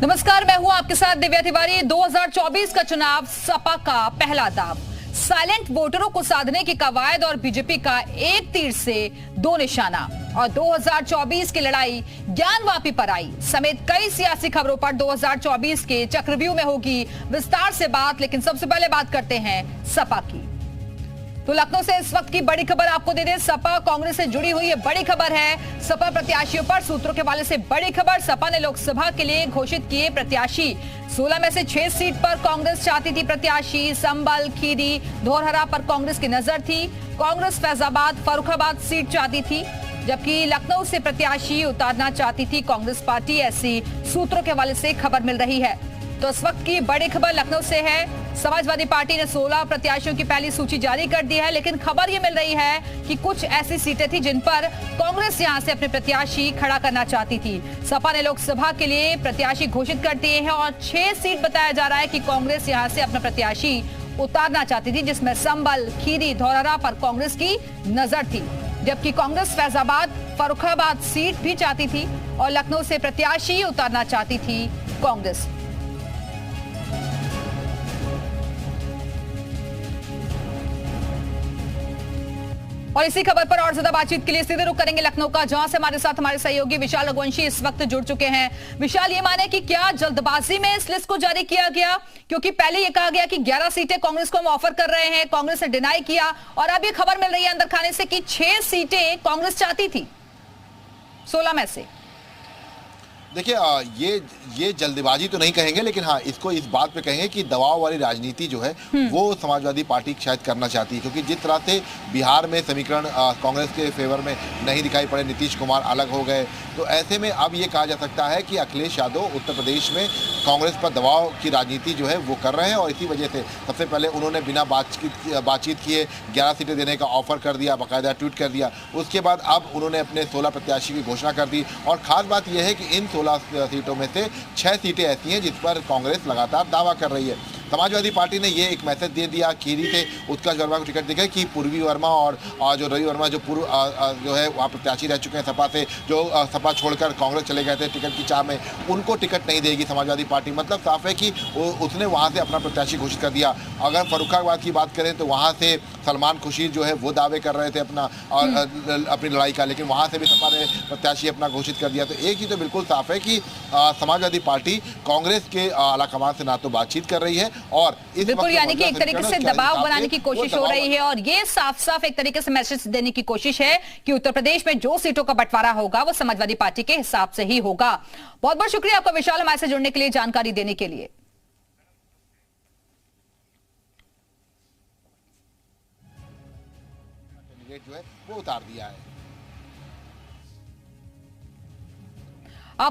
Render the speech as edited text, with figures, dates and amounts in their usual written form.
नमस्कार, मैं हूं आपके साथ दिव्या तिवारी। 2024 का चुनाव सपा का पहला दाव, साइलेंट वोटरों को साधने की कवायद और बीजेपी का एक तीर से दो निशाना। और 2024 की लड़ाई ज्ञानवापी पर आई समेत कई सियासी खबरों पर 2024 के चक्रव्यूह में होगी विस्तार से बात। लेकिन सबसे पहले बात करते हैं सपा की। तो लखनऊ से इस वक्त की बड़ी खबर आपको दे दें। सपा कांग्रेस से जुड़ी हुई ये बड़ी खबर है। सपा प्रत्याशियों पर सूत्रों के हवाले से बड़ी खबर। सपा ने लोकसभा के लिए घोषित किए प्रत्याशी। 16 में से 6 सीट पर कांग्रेस चाहती थी प्रत्याशी। संभल, खीरी, धौरहरा पर कांग्रेस की नजर थी। कांग्रेस फैजाबाद, फर्रुखाबाद सीट चाहती थी, जबकि लखनऊ से प्रत्याशी उतारना चाहती थी कांग्रेस पार्टी। ऐसी सूत्रों के हवाले से खबर मिल रही है। तो इस वक्त की बड़ी खबर लखनऊ से है। समाजवादी पार्टी ने 16 प्रत्याशियों की पहली सूची जारी कर दी है, लेकिन खबर यह मिल रही है कि कुछ ऐसी सीटें थी जिन पर कांग्रेस यहां से अपने प्रत्याशी खड़ा करना चाहती थी। सपा ने लोकसभा के लिए प्रत्याशी घोषित कर दिए हैं और 6 सीट बताया जा रहा है कि कांग्रेस यहां से अपना प्रत्याशी उतारना चाहती थी, जिसमें संभल, खीरी, धौरहरा पर कांग्रेस की नजर थी। जबकि कांग्रेस फैजाबाद, फर्रुखाबाद सीट भी चाहती थी और लखनऊ से प्रत्याशी उतारना चाहती थी कांग्रेस। और इसी खबर पर और ज्यादा बातचीत के लिए सीधे रुख करेंगे लखनऊ का, जहां से हमारे साथ हमारे सहयोगी विशाल रघुवंशी इस वक्त जुड़ चुके हैं। विशाल, ये माने कि क्या जल्दबाजी में इस लिस्ट को जारी किया गया? क्योंकि पहले ये कहा गया कि 11 सीटें कांग्रेस को हम ऑफर कर रहे हैं, कांग्रेस ने डिनाई किया, और अब ये खबर मिल रही है अंदर खाने से कि 6 सीटें कांग्रेस चाहती थी 16 में से। देखिए, ये जल्दबाजी तो नहीं कहेंगे, लेकिन हाँ, इसको इस बात पे कहेंगे कि दबाव वाली राजनीति जो है वो समाजवादी पार्टी शायद करना चाहती है। क्योंकि जिस तरह से बिहार में समीकरण कांग्रेस के फेवर में नहीं दिखाई पड़े, नीतीश कुमार अलग हो गए, तो ऐसे में अब ये कहा जा सकता है कि अखिलेश यादव उत्तर प्रदेश में कांग्रेस पर दबाव की राजनीति जो है वो कर रहे हैं। और इसी वजह से सबसे पहले उन्होंने बिना बातचीत किए 11 सीटें देने का ऑफर कर दिया, बाकायदा ट्वीट कर दिया। उसके बाद अब उन्होंने अपने 16 प्रत्याशी की घोषणा कर दी। और खास बात यह है कि इन 16 सीटों में से 6 सीटें ऐसी हैं जिस पर कांग्रेस लगातार दावा कर रही है। समाजवादी पार्टी ने ये एक मैसेज दे दिया, खीरी से उत्कर्ष वर्मा को टिकट देगा कि पूर्वी वर्मा और जो रवि वर्मा जो पूर्व जो है वहाँ प्रत्याशी रह चुके हैं सपा से, जो सपा छोड़कर कांग्रेस चले गए थे टिकट की चाह में, उनको टिकट नहीं देगी समाजवादी पार्टी। मतलब साफ है कि उसने वहाँ से अपना प्रत्याशी घोषित कर दिया। अगर फर्रुखाबाद की बात करें तो वहाँ से सलमान खुर्शीद जो है वो दावे कर रहे थे अपना और अपनी लड़ाई का, लेकिन वहाँ से भी सपा ने प्रत्याशी अपना घोषित कर दिया। तो एक ही तो बिल्कुल साफ है कि समाजवादी पार्टी कांग्रेस के आलाकमान से ना तो बातचीत कर रही है और बिल्कुल, यानी कि एक तरीके से दबाव बनाने की कोशिश हो रही है। और ये साफ साफ एक तरीके से मैसेज देने की कोशिश है कि उत्तर प्रदेश में जो सीटों का बंटवारा होगा वो समाजवादी पार्टी के हिसाब से ही होगा। बहुत बहुत शुक्रिया आपका विशाल, हमारे से जुड़ने के लिए, जानकारी देने के लिए। जो है वो उतार दिया है।